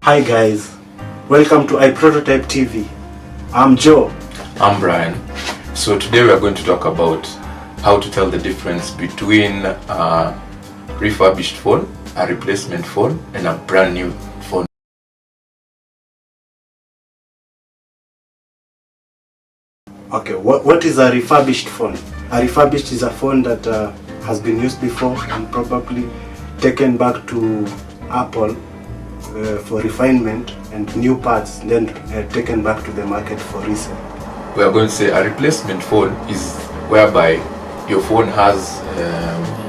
Hi guys, welcome to iPrototype TV. I'm Joe. I'm Brian. So today we are going to talk about how to tell the difference between a refurbished phone, a replacement phone, and a brand new phone. Okay, what is a refurbished phone? A refurbished is a phone that has been used before and probably taken back to Apple for refinement and new parts, then taken back to the market for resale. We are going to say a replacement phone is whereby your phone has,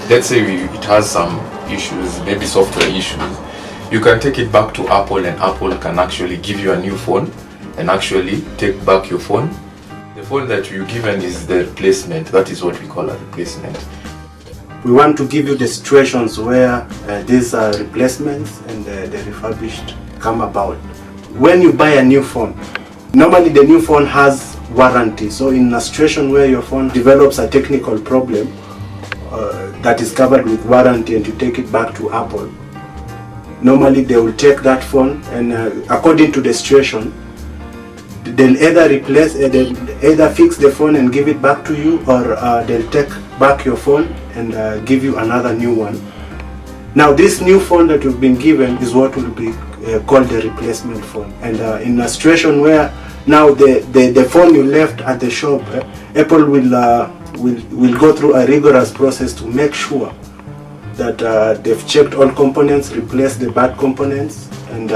let's say it has some issues, maybe software issues. You can take it back to Apple and Apple can actually give you a new phone and actually take back your phone. The phone that you're given is the replacement. That is what we call a replacement. We want to give you the situations where these replacements and the refurbished come about. When you buy a new phone, normally the new phone has warranty. So in a situation where your phone develops a technical problem that is covered with warranty and you take it back to Apple, normally they will take that phone and according to the situation, they'll either fix the phone and give it back to you, or they'll take back your phone and give you another new one. Now this new phone that you've been given is what will be called the replacement phone. And in a situation where now the phone you left at the shop, Apple will go through a rigorous process to make sure that they've checked all components, replaced the bad components, and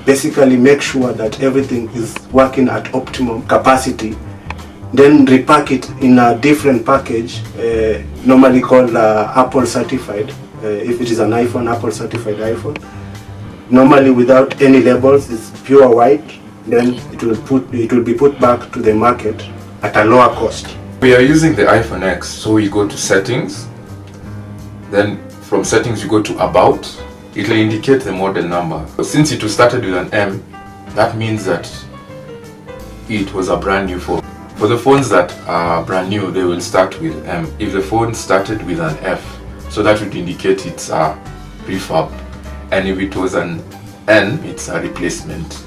basically make sure that everything is working at optimum capacity. Then repack it in a different package, normally called Apple certified. If it is an iPhone, Apple certified iPhone. Normally without any labels, it's pure white. Then it will be put back to the market at a lower cost. We are using the iPhone X, so you go to settings. Then from settings you go to about. It will indicate the model number. So since it was started with an M, that means that it was a brand new phone. For the phones that are brand new, they will start with M. If the phone started with an F, so that would indicate it's a refurb. And if it was an N, it's a replacement.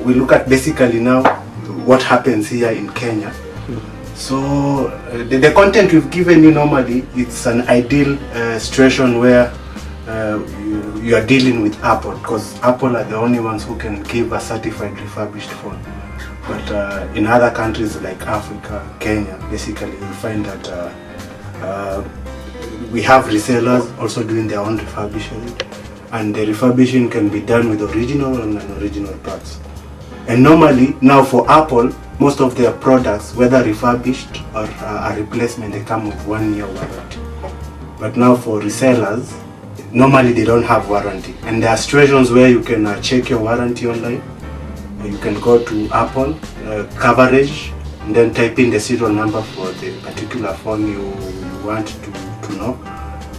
We look at basically now what happens here in Kenya. So the content we've given you, normally it's an ideal situation where you are dealing with Apple, because Apple are the only ones who can give a certified refurbished phone. But in other countries like Africa, Kenya, basically you find that we have resellers also doing their own refurbishing, and the refurbishing can be done with original and non-original parts. And normally now for Apple, most of their products, whether refurbished or a replacement, they come with 1 year warranty. But now for resellers, normally they don't have warranty, and there are situations where you can check your warranty online. You can go to Apple coverage and then type in the serial number for the particular phone you want to know.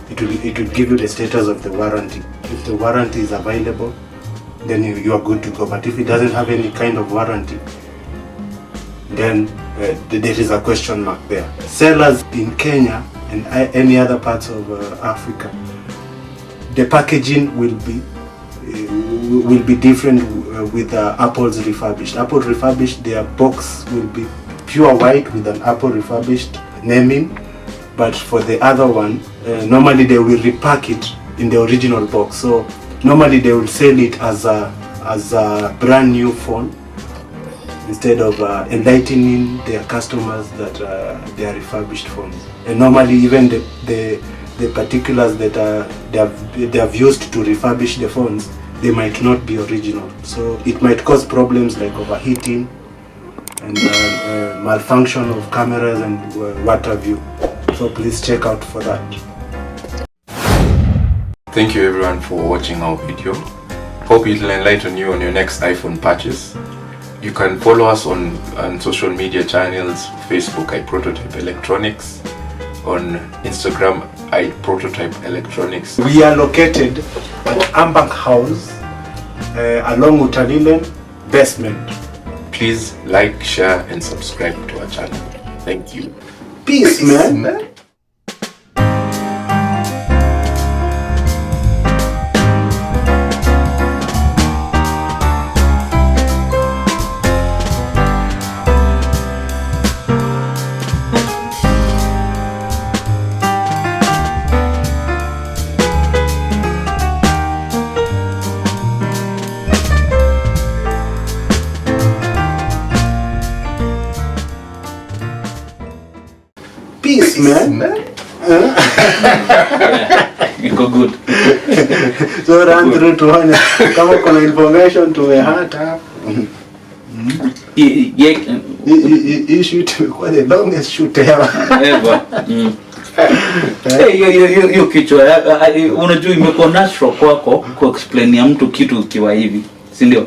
It will give you the status of the warranty. If the warranty is available, then you are good to go. But if it doesn't have any kind of warranty, then there is a question mark there. Sellers in Kenya and any other parts of Africa, the packaging will be different with Apple's refurbished. Apple refurbished, their box will be pure white with an Apple refurbished naming. But for the other one, normally they will repack it in the original box. So normally they will sell it as a brand new phone, instead of enlightening their customers that they are refurbished phones. And normally even the particulars that they have used to refurbish the phones, they might not be original. So it might cause problems like overheating and malfunction of cameras and what have you. So please check out for that. Thank you everyone for watching our video. Hope it will enlighten you on your next iPhone purchase. You can follow us on social media channels: Facebook, iPrototype Electronics; on Instagram, iPrototype Electronics. We are located at Ambank House along Utalilen basement. Please like, share and subscribe to our channel. Thank you. Peace, man. Peace, man. Iko good. So run through tuone kama kuna information tumehata. Hii shoot imekuwa the longest shoot ever. Hiyo kichwa unajua imekuwa natural kwako ku explain ya mtu kitu kiwa hivi, si ndio?